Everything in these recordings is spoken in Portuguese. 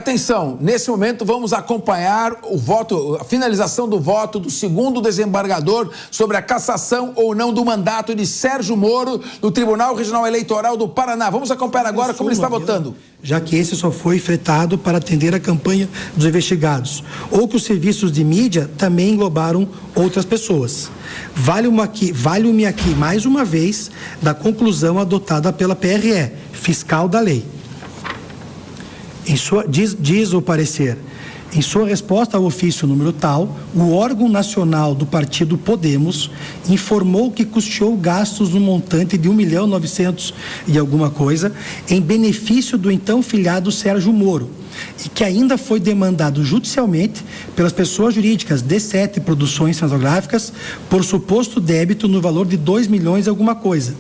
Atenção, nesse momento vamos acompanhar o voto, a finalização do voto do segundo desembargador sobre a cassação ou não do mandato de Sérgio Moro no Tribunal Regional Eleitoral do Paraná. Vamos acompanhar agora como ele está votando. Já que esse só foi fretado para atender a campanha dos investigados, ou que os serviços de mídia também englobaram outras pessoas. Valho-me aqui mais uma vez da conclusão adotada pela PRE, fiscal da lei. Diz o parecer, em sua resposta ao ofício número tal, o órgão nacional do partido Podemos informou que custeou gastos no montante de 1.900.000 e alguma coisa em benefício do então filiado Sérgio Moro e que ainda foi demandado judicialmente pelas pessoas jurídicas D7 Produções Cinematográficas por suposto débito no valor de 2 milhões e alguma coisa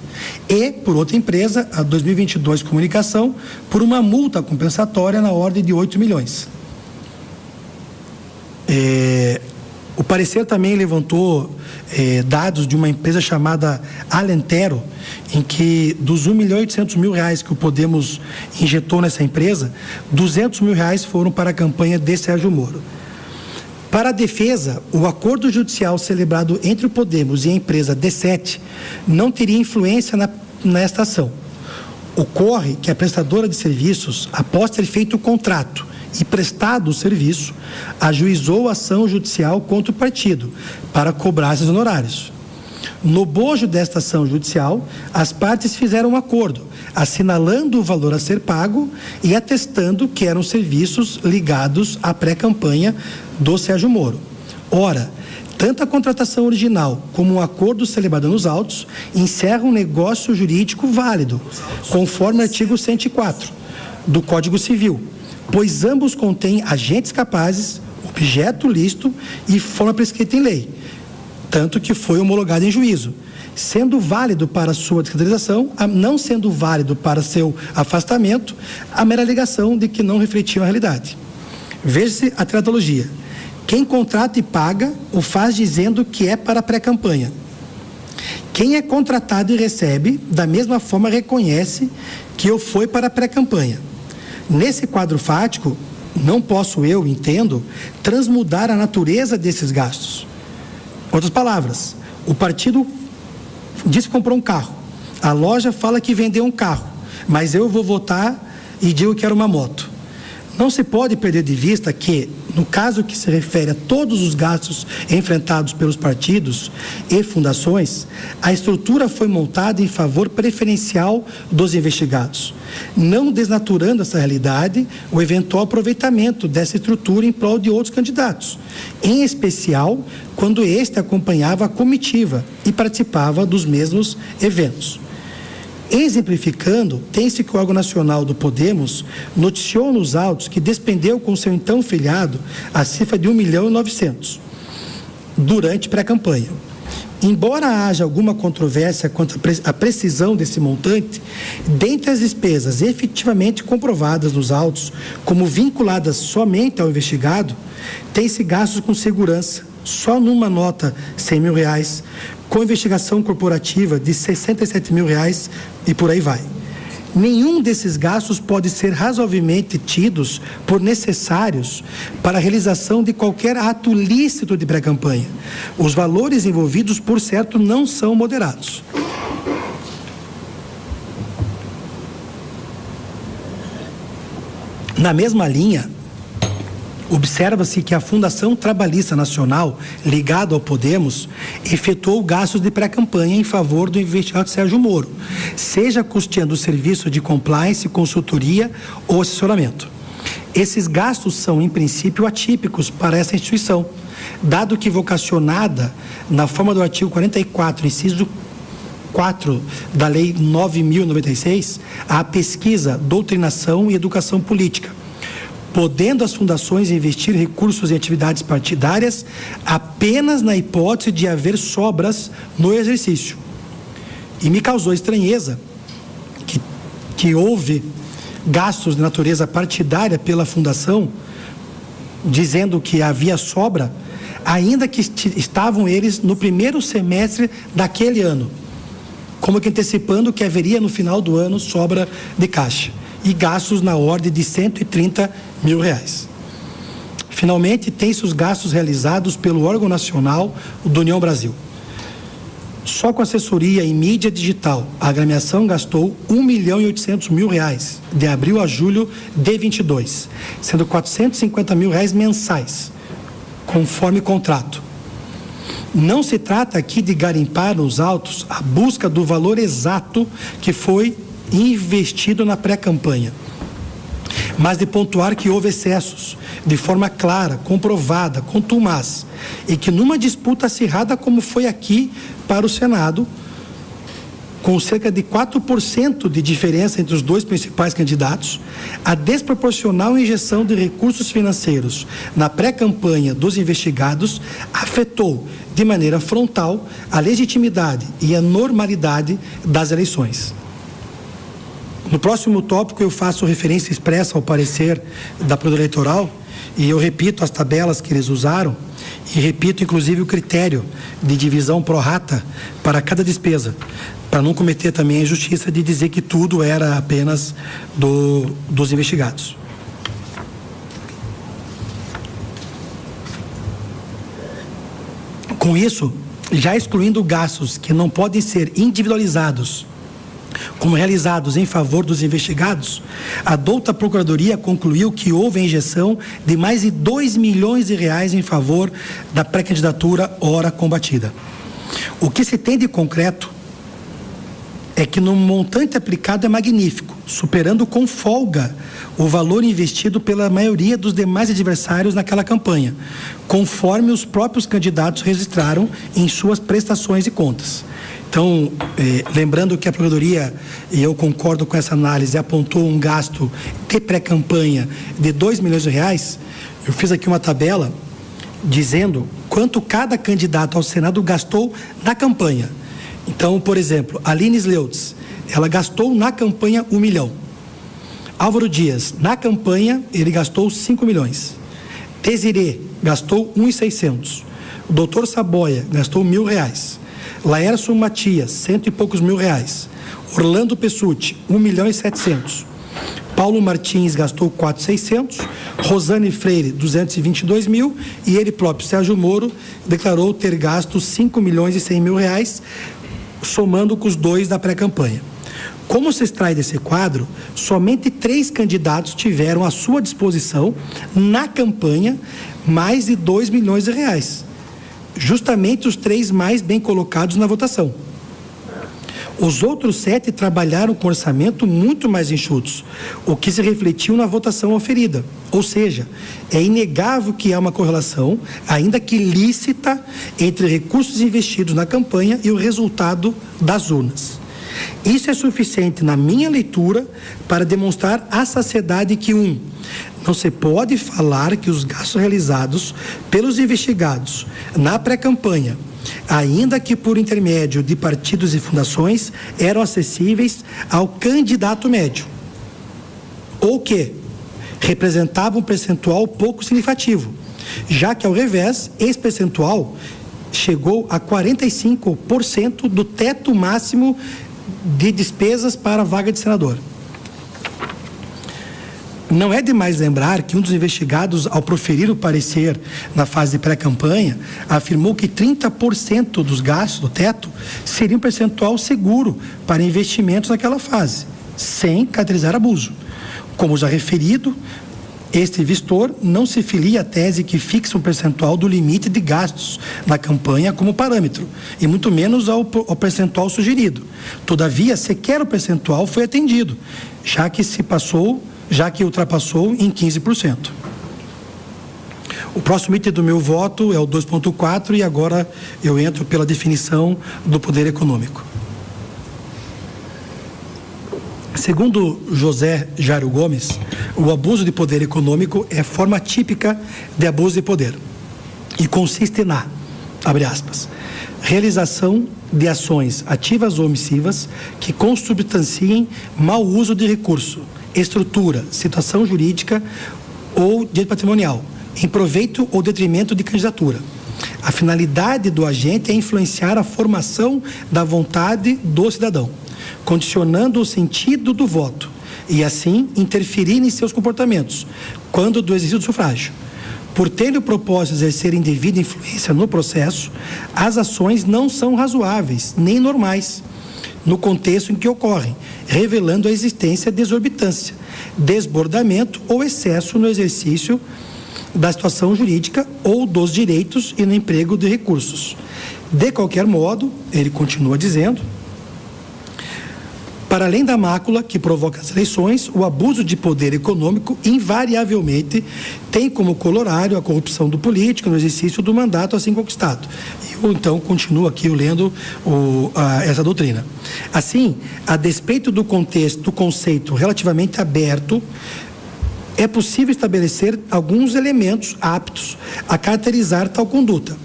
e por outra empresa, a 2022 Comunicação, por uma multa compensatória na ordem de 8 milhões. O parecer também levantou dados de uma empresa chamada Alentero, em que dos 1.800.000 que o Podemos injetou nessa empresa, 200.000 foram para a campanha de Sérgio Moro. Para a defesa, o acordo judicial celebrado entre o Podemos e a empresa D7 não teria influência nesta ação. Ocorre que a prestadora de serviços, após ter feito o contrato e prestado o serviço, ajuizou a ação judicial contra o partido para cobrar esses honorários. No bojo desta ação judicial, as partes fizeram um acordo, assinalando o valor a ser pago e atestando que eram serviços ligados à pré-campanha do Sérgio Moro. Ora, tanto a contratação original como o acordo celebrado nos autos encerram um negócio jurídico válido, conforme o artigo 104 do Código Civil, pois ambos contêm agentes capazes, objeto lícito e forma prescrita em lei, tanto que foi homologado em juízo, sendo válido para sua descaracterização, não sendo válido para seu afastamento, a mera alegação de que não refletiam a realidade. Veja-se a teratologia. Quem contrata e paga, o faz dizendo que é para a pré-campanha. Quem é contratado e recebe, da mesma forma reconhece que o foi para a pré-campanha. Nesse quadro fático, não posso eu, entendo, transmudar a natureza desses gastos. Outras palavras, o partido diz que comprou um carro, a loja fala que vendeu um carro, mas eu vou votar e digo que era uma moto. Não se pode perder de vista que, no caso que se refere a todos os gastos enfrentados pelos partidos e fundações, a estrutura foi montada em favor preferencial dos investigados, não desnaturando essa realidade o eventual aproveitamento dessa estrutura em prol de outros candidatos, em especial quando este acompanhava a comitiva e participava dos mesmos eventos. Exemplificando, tem-se que o órgão nacional do Podemos noticiou nos autos que despendeu com seu então filiado a cifra de 1.900.000 durante pré-campanha. Embora haja alguma controvérsia quanto à precisão desse montante, dentre as despesas efetivamente comprovadas nos autos como vinculadas somente ao investigado, tem-se gastos com segurança, só numa nota R$100.000, com investigação corporativa de R$67.000 e por aí vai. Nenhum desses gastos pode ser razoavelmente tidos por necessários para a realização de qualquer ato lícito de pré-campanha. Os valores envolvidos, por certo, não são moderados. Na mesma linha, observa-se que a Fundação Trabalhista Nacional, ligada ao Podemos, efetuou gastos de pré-campanha em favor do investigado Sérgio Moro, seja custeando o serviço de compliance, consultoria ou assessoramento. Esses gastos são, em princípio, atípicos para essa instituição, dado que vocacionada, na forma do artigo 44, inciso 4 da Lei 9.096, à pesquisa, doutrinação e educação política, podendo as fundações investir recursos em atividades partidárias apenas na hipótese de haver sobras no exercício. E me causou estranheza que houve gastos de natureza partidária pela fundação, dizendo que havia sobra, ainda que estavam eles no primeiro semestre daquele ano, como que antecipando que haveria no final do ano sobra de caixa. e gastos na ordem de R$130 mil. Finalmente, tem-se os gastos realizados pelo órgão nacional do União Brasil. Só com assessoria em mídia digital, a agremiação gastou R$1.800.000 de abril a julho de 22, sendo R$450 mil mensais, conforme contrato. Não se trata aqui de garimpar nos autos a busca do valor exato que foi investido na pré-campanha, mas de pontuar que houve excessos, de forma clara, comprovada, contumaz, e que numa disputa acirrada como foi aqui para o Senado, com cerca de 4% de diferença entre os dois principais candidatos, a desproporcional injeção de recursos financeiros na pré-campanha dos investigados afetou de maneira frontal a legitimidade e a normalidade das eleições. No próximo tópico eu faço referência expressa ao parecer da Procuradoria Eleitoral e eu repito as tabelas que eles usaram e repito inclusive o critério de divisão pro rata para cada despesa, para não cometer também a injustiça de dizer que tudo era apenas dos investigados. Com isso, já excluindo gastos que não podem ser individualizados como realizados em favor dos investigados, a douta Procuradoria concluiu que houve a injeção de mais de R$2 milhões em favor da pré-candidatura ora combatida. O que se tem de concreto é que no montante aplicado é magnífico, superando com folga o valor investido pela maioria dos demais adversários naquela campanha, conforme os próprios candidatos registraram em suas prestações de contas. Então, lembrando que a Procuradoria, e eu concordo com essa análise, apontou um gasto de pré-campanha de R$2 milhões, eu fiz aqui uma tabela dizendo quanto cada candidato ao Senado gastou na campanha. Então, por exemplo, Aline Sleutz, ela gastou na campanha R$1 milhão. Álvaro Dias, na campanha, ele gastou 5 milhões. Desirê gastou 1.600. O doutor Saboia gastou R$1.000. Laércio Matias, 100 e poucos mil reais. Orlando Pessutti, 1.700.000. Paulo Martins gastou 4.600. Rosane Freire, 222 mil. E ele próprio, Sérgio Moro, declarou ter gasto 5.100.000 reais, somando com os dois da pré-campanha. Como se extrai desse quadro, somente 3 candidatos tiveram à sua disposição, na campanha, mais de R$2 milhões. Justamente os 3 mais bem colocados na votação. Os outros 7 trabalharam com orçamento muito mais enxutos, o que se refletiu na votação oferida. Ou seja, é inegável que há uma correlação, ainda que lícita, entre recursos investidos na campanha e o resultado das urnas. Isso é suficiente, na minha leitura, para demonstrar à saciedade que, não se pode falar que os gastos realizados pelos investigados na pré-campanha, ainda que por intermédio de partidos e fundações, eram acessíveis ao candidato médio, ou que representavam um percentual pouco significativo, já que, ao revés, esse percentual chegou a 45% do teto máximo de despesas para a vaga de senador. Não é demais lembrar que um dos investigados, ao proferir o parecer na fase de pré-campanha, afirmou que 30% dos gastos do teto seria um percentual seguro para investimentos naquela fase, sem caracterizar abuso. Como já referido, este vistor não se filia à tese que fixa um percentual do limite de gastos na campanha como parâmetro, e muito menos ao percentual sugerido. Todavia, sequer o percentual foi atendido, já que ultrapassou em 15%. O próximo item do meu voto é o 2.4 e agora eu entro pela definição do poder econômico. Segundo José Jairo Gomes, o abuso de poder econômico é forma típica de abuso de poder e consiste na, abre aspas, realização de ações ativas ou omissivas que consubstanciem mau uso de recurso, estrutura, situação jurídica ou direito patrimonial, em proveito ou detrimento de candidatura. A finalidade do agente é influenciar a formação da vontade do cidadão, condicionando o sentido do voto e assim interferirem em seus comportamentos, quando do exercício do sufrágio. Por terem o propósito de exercer indevida influência no processo, as ações não são razoáveis nem normais no contexto em que ocorrem, revelando a existência de exorbitância, desbordamento ou excesso no exercício da situação jurídica ou dos direitos e no emprego de recursos. De qualquer modo, ele continua dizendo, para além da mácula que provoca as eleições, o abuso de poder econômico invariavelmente tem como corolário a corrupção do político no exercício do mandato assim conquistado. Eu, então, continuo aqui lendo essa doutrina. Assim, a despeito do contexto, do conceito relativamente aberto, é possível estabelecer alguns elementos aptos a caracterizar tal conduta.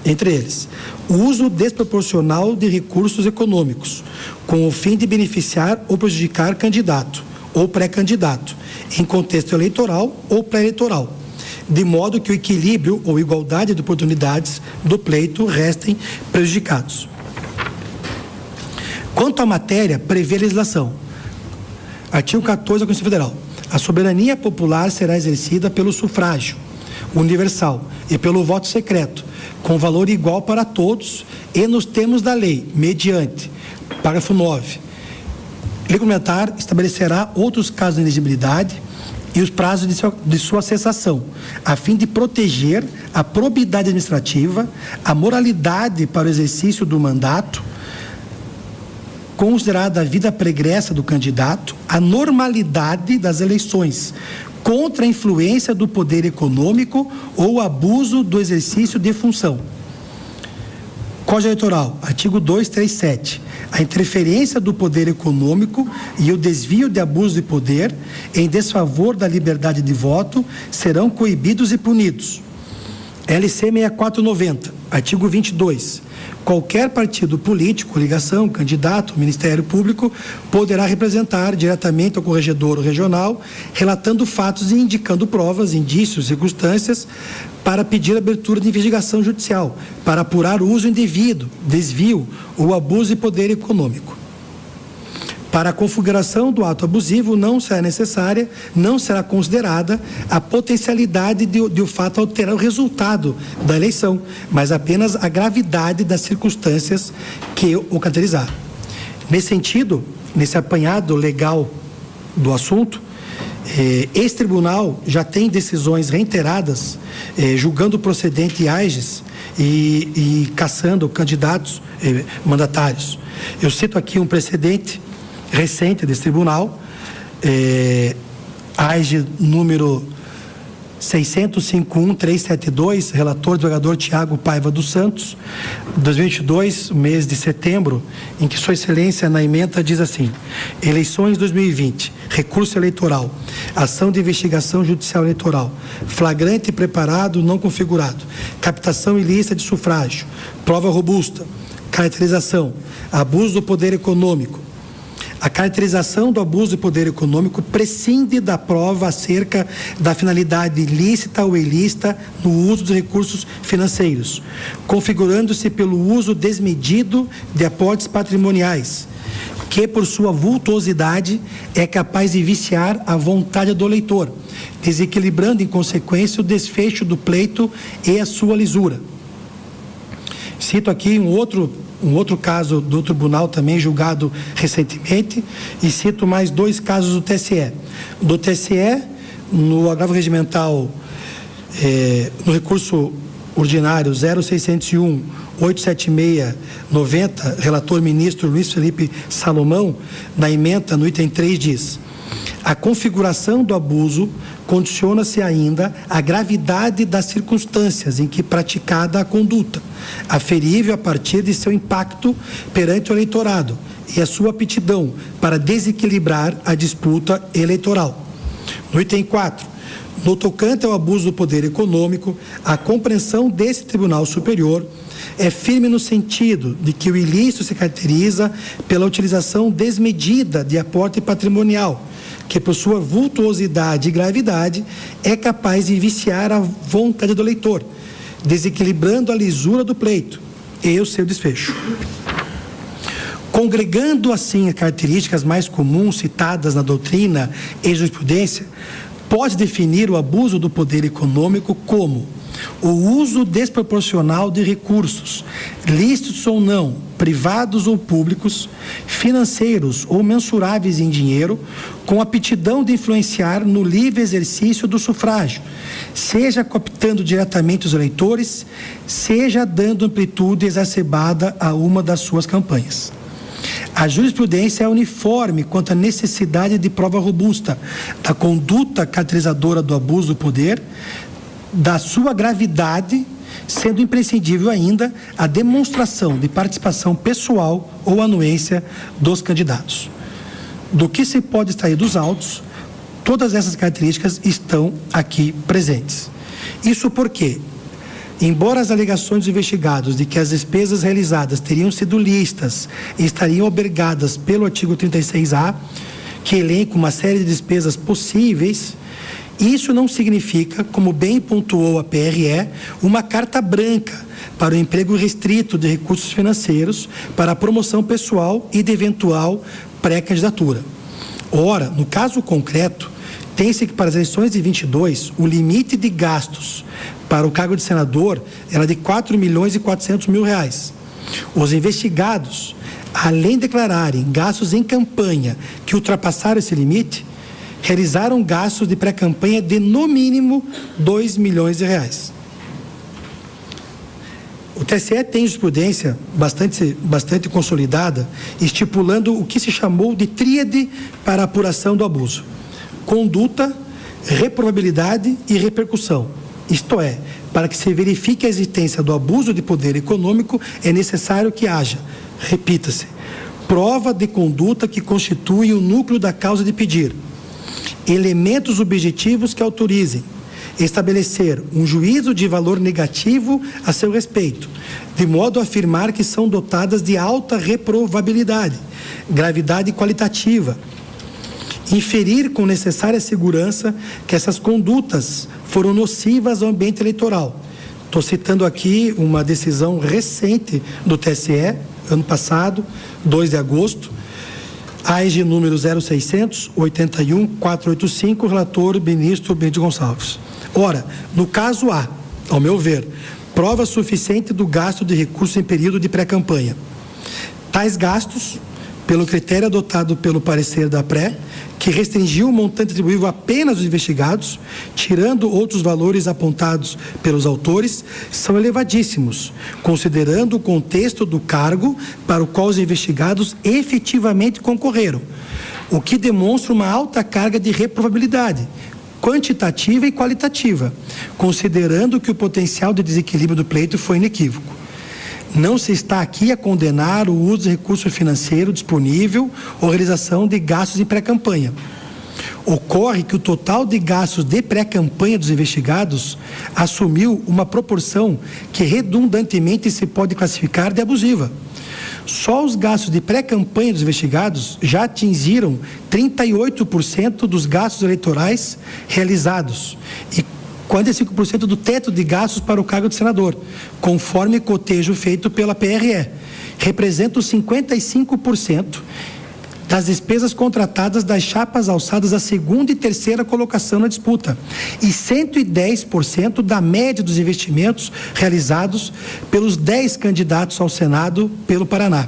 Entre eles, o uso desproporcional de recursos econômicos, com o fim de beneficiar ou prejudicar candidato ou pré-candidato, em contexto eleitoral ou pré-eleitoral, de modo que o equilíbrio ou igualdade de oportunidades do pleito restem prejudicados. Quanto à matéria, prevê a legislação. Artigo 14 da Constituição Federal. A soberania popular será exercida pelo sufrágio universal e pelo voto secreto, com valor igual para todos e nos termos da lei, mediante, parágrafo 9, lei complementar estabelecerá outros casos de inexigibilidade e os prazos de sua cessação, a fim de proteger a probidade administrativa, a moralidade para o exercício do mandato, considerada a vida pregressa do candidato, a normalidade das eleições, contra a influência do poder econômico ou abuso do exercício de função. Código Eleitoral, artigo 237. A interferência do poder econômico e o desvio de abuso de poder em desfavor da liberdade de voto serão coibidos e punidos. LC 6490, artigo 22. Qualquer partido político, coligação, candidato, Ministério Público, poderá representar diretamente ao corregedor regional, relatando fatos e indicando provas, indícios, circunstâncias, para pedir abertura de investigação judicial, para apurar o uso indevido, desvio ou abuso de poder econômico. Para a configuração do ato abusivo, não será necessária, não será considerada a potencialidade de o fato alterar o resultado da eleição, mas apenas a gravidade das circunstâncias que o caracterizaram. Nesse sentido, nesse apanhado legal do assunto, esse tribunal já tem decisões reiteradas, julgando procedente AGES e cassando candidatos mandatários. Eu cito aqui um precedente recente desse tribunal, AGE número 605.1372, relator do vereador Tiago Paiva dos Santos, 2022, mês de setembro, em que Sua Excelência na ementa diz assim: eleições 2020, recurso eleitoral, ação de investigação judicial eleitoral, flagrante preparado não configurado, captação ilícita de sufrágio, prova robusta, caracterização, abuso do poder econômico. A caracterização do abuso de poder econômico prescinde da prova acerca da finalidade ilícita ou ilícita no uso dos recursos financeiros, configurando-se pelo uso desmedido de aportes patrimoniais, que por sua vultuosidade é capaz de viciar a vontade do eleitor, desequilibrando em consequência o desfecho do pleito e a sua lisura. Cito aqui um outro caso do tribunal também julgado recentemente, e cito mais dois casos do TSE. Do TSE, no agravo regimental, no recurso ordinário 0601-876-90, relator ministro Luiz Felipe Salomão, na ementa no item 3 diz: a configuração do abuso condiciona-se ainda à gravidade das circunstâncias em que praticada a conduta, aferível a partir de seu impacto perante o eleitorado e a sua aptidão para desequilibrar a disputa eleitoral. No item 4, no tocante ao abuso do poder econômico, a compreensão desse Tribunal Superior é firme no sentido de que o ilícito se caracteriza pela utilização desmedida de aporte patrimonial, que por sua vultuosidade e gravidade é capaz de viciar a vontade do eleitor, desequilibrando a lisura do pleito e o seu desfecho. Congregando assim as características mais comuns citadas na doutrina e jurisprudência, pode definir o abuso do poder econômico como o uso desproporcional de recursos, lícitos ou não, privados ou públicos, financeiros ou mensuráveis em dinheiro, com aptidão de influenciar no livre exercício do sufrágio, seja cooptando diretamente os eleitores, seja dando amplitude exacerbada a uma das suas campanhas. A jurisprudência é uniforme quanto à necessidade de prova robusta da conduta caracterizadora do abuso do poder, da sua gravidade, sendo imprescindível ainda a demonstração de participação pessoal ou anuência dos candidatos. Do que se pode extrair dos autos, todas essas características estão aqui presentes. Isso porque, embora as alegações dos investigados de que as despesas realizadas teriam sido lícitas e estariam obrigadas pelo artigo 36A, que elenca uma série de despesas possíveis, isso não significa, como bem pontuou a PRE, uma carta branca para o emprego restrito de recursos financeiros para a promoção pessoal e de eventual pré-candidatura. Ora, no caso concreto, tem-se que para as eleições de 22, o limite de gastos para o cargo de senador era de R$4.400.000. Os investigados, além de declararem gastos em campanha que ultrapassaram esse limite, realizaram gastos de pré-campanha de, no mínimo, R$2 milhões. O TSE tem jurisprudência bastante consolidada, estipulando o que se chamou de tríade para a apuração do abuso: conduta, reprovabilidade e repercussão. Isto é, para que se verifique a existência do abuso de poder econômico, é necessário que haja, repita-se, prova de conduta que constitui o núcleo da causa de pedir, elementos objetivos que autorizem estabelecer um juízo de valor negativo a seu respeito, de modo a afirmar que são dotadas de alta reprovabilidade, gravidade qualitativa, inferir com necessária segurança que essas condutas foram nocivas ao ambiente eleitoral. Estou citando aqui uma decisão recente do TSE, ano passado, 2 de agosto, AEG número 0600-81-485, relator ministro Benedito Gonçalves. Ora, no caso A, ao meu ver, prova suficiente do gasto de recursos em período de pré-campanha. Tais gastos, pelo critério adotado pelo parecer da PRE, que restringiu o montante atribuível apenas aos investigados, tirando outros valores apontados pelos autores, são elevadíssimos, considerando o contexto do cargo para o qual os investigados efetivamente concorreram, o que demonstra uma alta carga de reprovabilidade, quantitativa e qualitativa, considerando que o potencial de desequilíbrio do pleito foi inequívoco. Não se está aqui a condenar o uso de recurso financeiro disponível ou realização de gastos em pré-campanha. Ocorre que o total de gastos de pré-campanha dos investigados assumiu uma proporção que redundantemente se pode classificar de abusiva. Só os gastos de pré-campanha dos investigados já atingiram 38% dos gastos eleitorais realizados e 45% do teto de gastos para o cargo de senador, conforme cotejo feito pela PRE. Representa os 55% das despesas contratadas das chapas alçadas à segunda e terceira colocação na disputa e 110% da média dos investimentos realizados pelos 10 candidatos ao Senado pelo Paraná.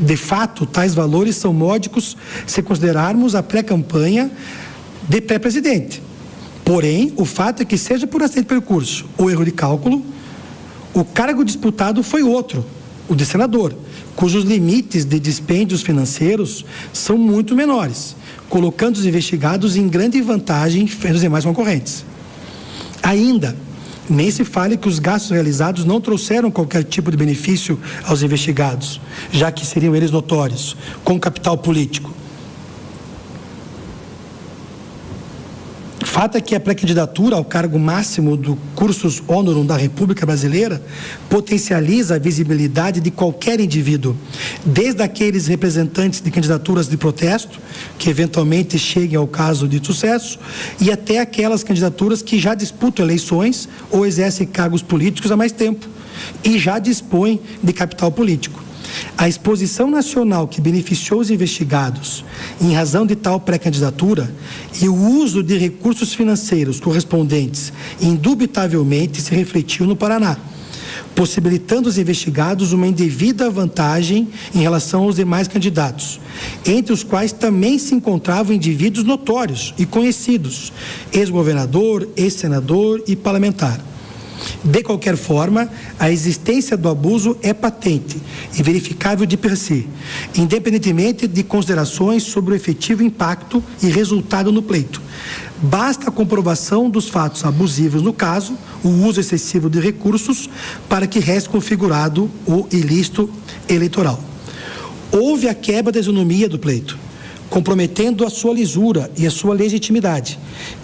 De fato, tais valores são módicos se considerarmos a pré-campanha de pré-presidente. Porém, o fato é que, seja por acidente de percurso ou erro de cálculo, o cargo disputado foi outro, o de senador, cujos limites de dispêndios financeiros são muito menores, colocando os investigados em grande vantagem frente aos demais concorrentes. Ainda, nem se fale que os gastos realizados não trouxeram qualquer tipo de benefício aos investigados, já que seriam eles notórios, com capital político. Fato é que a pré-candidatura ao cargo máximo do cursus honorum da República Brasileira potencializa a visibilidade de qualquer indivíduo, desde aqueles representantes de candidaturas de protesto, que eventualmente cheguem ao caso de sucesso, e até aquelas candidaturas que já disputam eleições ou exercem cargos políticos há mais tempo e já dispõem de capital político. A exposição nacional que beneficiou os investigados em razão de tal pré-candidatura e o uso de recursos financeiros correspondentes indubitavelmente se refletiu no Paraná, possibilitando aos investigados uma indevida vantagem em relação aos demais candidatos, entre os quais também se encontravam indivíduos notórios e conhecidos, ex-governador, ex-senador e parlamentar. De qualquer forma, a existência do abuso é patente e verificável de per si, independentemente de considerações sobre o efetivo impacto e resultado no pleito. Basta a comprovação dos fatos abusivos no caso, o uso excessivo de recursos, para que reste configurado o ilícito eleitoral. Houve a quebra da isonomia do pleito, comprometendo a sua lisura e a sua legitimidade,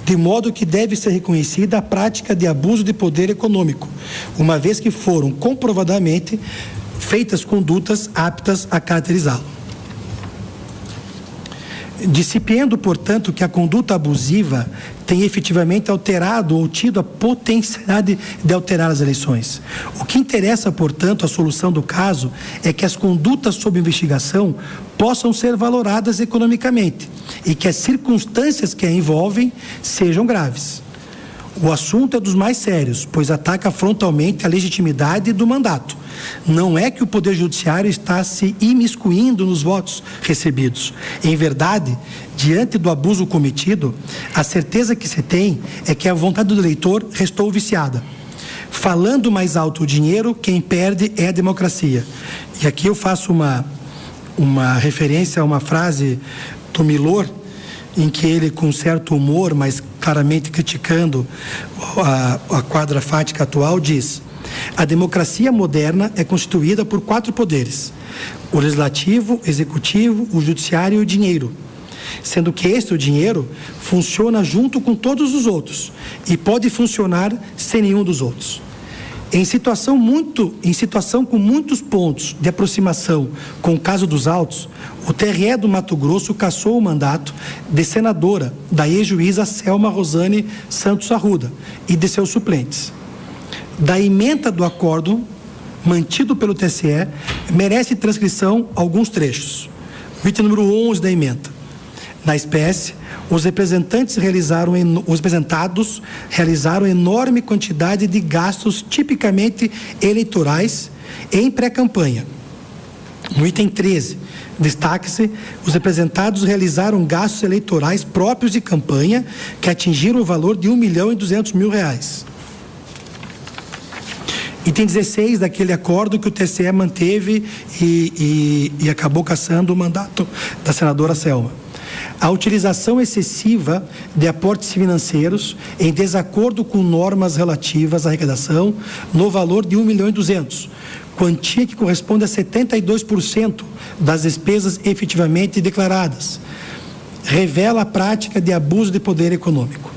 de modo que deve ser reconhecida a prática de abuso de poder econômico, uma vez que foram comprovadamente feitas condutas aptas a caracterizá-lo. Discipiendo, portanto, que a conduta abusiva tem efetivamente alterado ou tido a potencialidade de alterar as eleições. O que interessa, portanto, a solução do caso é que as condutas sob investigação possam ser valoradas economicamente e que as circunstâncias que a envolvem sejam graves. O assunto é dos mais sérios, pois ataca frontalmente a legitimidade do mandato. Não é que o Poder Judiciário está se imiscuindo nos votos recebidos. Em verdade, diante do abuso cometido, a certeza que se tem é que a vontade do eleitor restou viciada. Falando mais alto o dinheiro, quem perde é a democracia. E aqui eu faço uma referência a uma frase do Milor, em que ele, com certo humor, mas claramente criticando a quadra fática atual, diz: a democracia moderna é constituída por 4 poderes: o legislativo, o executivo, o judiciário e o dinheiro, sendo que o dinheiro funciona junto com todos os outros e pode funcionar sem nenhum dos outros. Em situação com muitos pontos de aproximação com o caso dos autos, o TRE do Mato Grosso cassou o mandato de senadora da ex-juíza Selma Rosane Santos Arruda e de seus suplentes. Da ementa do acordo mantido pelo TSE, merece transcrição alguns trechos. O item número 11 da ementa. Na espécie, os representados realizaram enorme quantidade de gastos tipicamente eleitorais em pré-campanha. No item 13, destaque-se, os representados realizaram gastos eleitorais próprios de campanha que atingiram o valor de R$1.200.000. Item 16 daquele acordo que o TSE manteve e acabou cassando o mandato da senadora Selma. A utilização excessiva de aportes financeiros em desacordo com normas relativas à arrecadação no valor de R$1.200.000, quantia que corresponde a 72% das despesas efetivamente declaradas, revela a prática de abuso de poder econômico.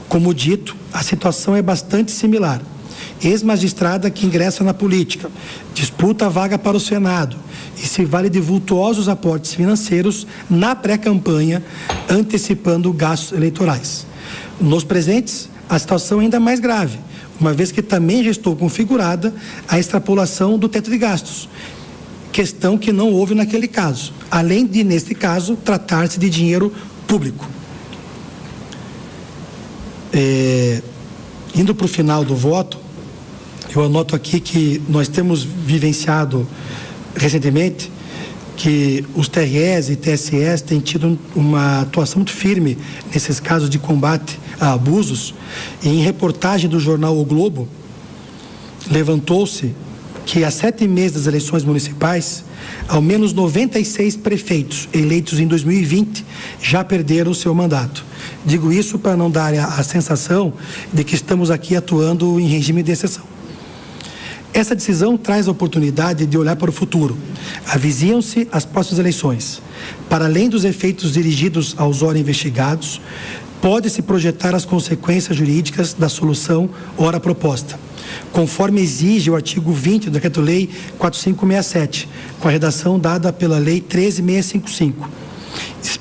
Como dito, a situação é bastante similar. Ex-magistrada que ingressa na política, disputa a vaga para o Senado e se vale de vultuosos aportes financeiros na pré-campanha, antecipando gastos eleitorais. Nos presentes, a situação é ainda mais grave, uma vez que também restou configurada a extrapolação do teto de gastos, questão que não houve naquele caso, além de, neste caso, tratar-se de dinheiro público. Indo para o final do voto, eu anoto aqui que nós temos vivenciado recentemente que os TREs e TSEs têm tido uma atuação muito firme nesses casos de combate a abusos. E em reportagem do jornal O Globo, levantou-se que há 7 meses das eleições municipais, ao menos 96 prefeitos eleitos em 2020 já perderam o seu mandato. Digo isso para não dar a sensação de que estamos aqui atuando em regime de exceção. Essa decisão traz a oportunidade de olhar para o futuro. Avizinham-se as próximas eleições. Para além dos efeitos dirigidos aos ora investigados, pode-se projetar as consequências jurídicas da solução ora proposta, conforme exige o artigo 20 do Decreto-Lei 4567, com a redação dada pela Lei 13655.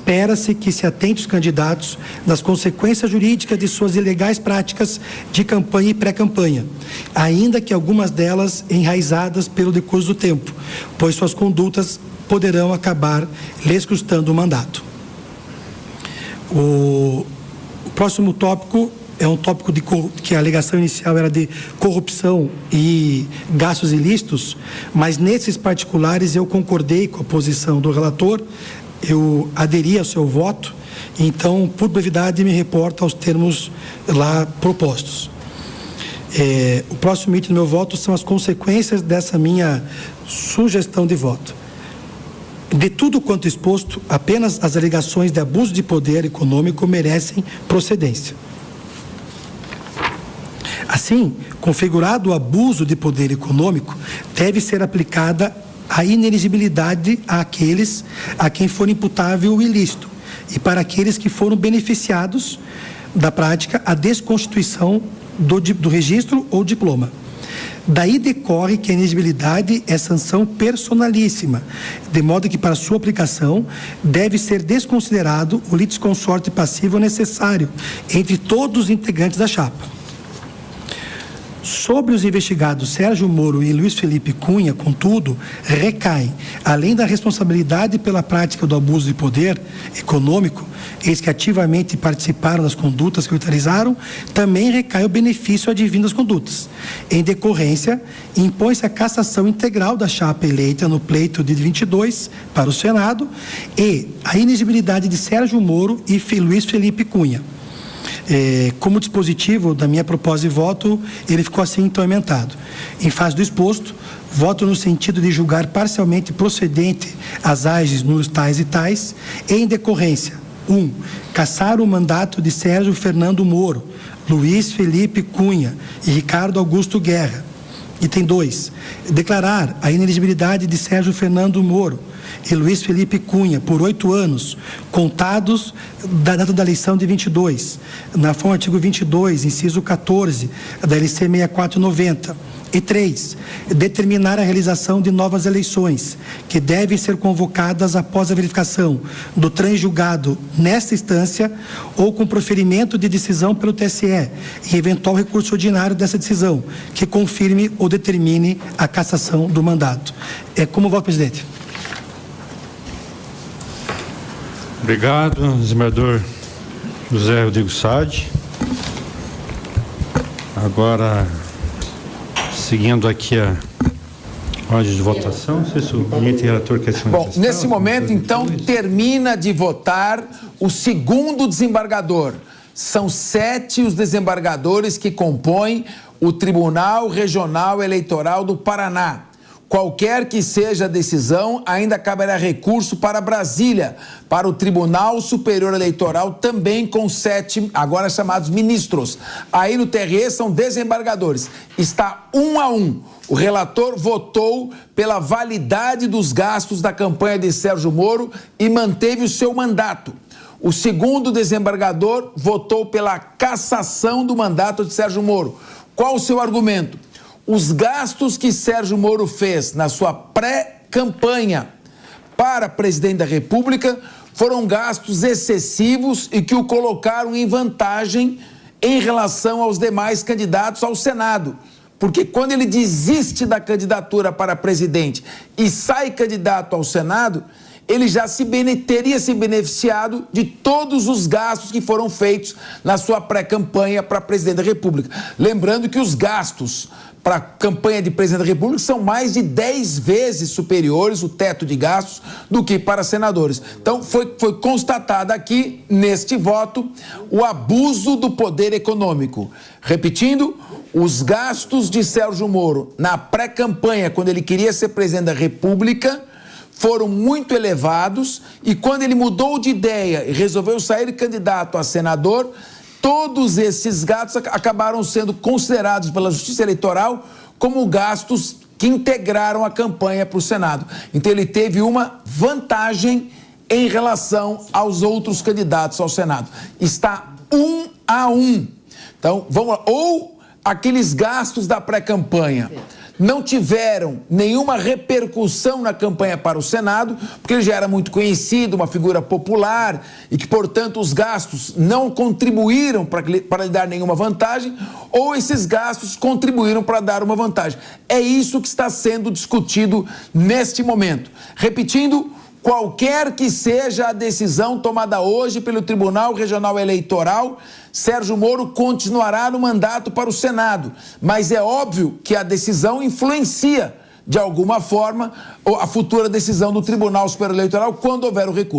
espera-se que se atente os candidatos das consequências jurídicas de suas ilegais práticas de campanha e pré-campanha, ainda que algumas delas enraizadas pelo decurso do tempo, pois suas condutas poderão acabar lhes custando o mandato. O próximo tópico é um tópico que a alegação inicial era de corrupção e gastos ilícitos, mas nesses particulares eu concordei com a posição do relator, eu aderi ao seu voto, então, por brevidade, me reporto aos termos lá propostos. O próximo item do meu voto são as consequências dessa minha sugestão de voto. De tudo quanto exposto, apenas as alegações de abuso de poder econômico merecem procedência. Assim, configurado o abuso de poder econômico, deve ser aplicada a ineligibilidade àqueles a quem for imputável o ilícito e para aqueles que foram beneficiados da prática a desconstituição do registro ou diploma. Daí decorre que a ineligibilidade é sanção personalíssima, de modo que para sua aplicação deve ser desconsiderado o litisconsorte passivo necessário entre todos os integrantes da chapa. Sobre os investigados Sérgio Moro e Luiz Felipe Cunha, contudo, recai, além da responsabilidade pela prática do abuso de poder econômico, eles que ativamente participaram das condutas que utilizaram, também recai o benefício advindo das condutas. Em decorrência, impõe-se a cassação integral da chapa eleita no pleito de 22 para o Senado e a inexigibilidade de Sérgio Moro e Luiz Felipe Cunha. Como dispositivo da minha proposta de voto, ele ficou assim então emendado. Em face do exposto, voto no sentido de julgar parcialmente procedente as ages nos tais e tais, e em decorrência, 1. Cassar o mandato de Sérgio Fernando Moro, Luiz Felipe Cunha e Ricardo Augusto Guerra. Item 2. Declarar a ineligibilidade de Sérgio Fernando Moro e Luiz Felipe Cunha por 8 anos, contados da data da eleição de 22, na forma artigo 22, inciso 14, da LC 6490. E 3. Determinar a realização de novas eleições, que devem ser convocadas após a verificação do transjulgado nesta instância ou com proferimento de decisão pelo TSE e eventual recurso ordinário dessa decisão, que confirme ou determine a cassação do mandato. Como voto, presidente. Obrigado, desembargador José Rodrigo Sade. Agora, seguindo aqui a ordem de votação, se o relator quer se manifestar. Bom, nesse momento, então, termina de votar o segundo desembargador. São 7 os desembargadores que compõem o Tribunal Regional Eleitoral do Paraná. Qualquer que seja a decisão, ainda caberá recurso para Brasília, para o Tribunal Superior Eleitoral, também com 7, agora chamados ministros. Aí no TRE são desembargadores. Está 1 a 1. O relator votou pela validade dos gastos da campanha de Sérgio Moro e manteve o seu mandato. O segundo desembargador votou pela cassação do mandato de Sérgio Moro. Qual o seu argumento? Os gastos que Sérgio Moro fez na sua pré-campanha para presidente da República foram gastos excessivos e que o colocaram em vantagem em relação aos demais candidatos ao Senado. Porque quando ele desiste da candidatura para presidente e sai candidato ao Senado, ele já teria se beneficiado de todos os gastos que foram feitos na sua pré-campanha para presidente da República. Lembrando que os gastos para a campanha de presidente da República são mais de 10 vezes superiores, o teto de gastos, do que para senadores. Então, foi constatado aqui, neste voto, o abuso do poder econômico. Repetindo, os gastos de Sérgio Moro na pré-campanha, quando ele queria ser presidente da República, foram muito elevados, e quando ele mudou de ideia e resolveu sair candidato a senador, todos esses gastos acabaram sendo considerados pela Justiça Eleitoral como gastos que integraram a campanha para o Senado. Então ele teve uma vantagem em relação aos outros candidatos ao Senado. Está 1 a 1. Então, vamos lá. Ou aqueles gastos da pré-campanha não tiveram nenhuma repercussão na campanha para o Senado, porque ele já era muito conhecido, uma figura popular, e que, portanto, os gastos não contribuíram para lhe dar nenhuma vantagem, ou esses gastos contribuíram para dar uma vantagem. É isso que está sendo discutido neste momento. Repetindo, qualquer que seja a decisão tomada hoje pelo Tribunal Regional Eleitoral, Sérgio Moro continuará no mandato para o Senado. Mas é óbvio que a decisão influencia, de alguma forma, a futura decisão do Tribunal Superior Eleitoral quando houver o recurso.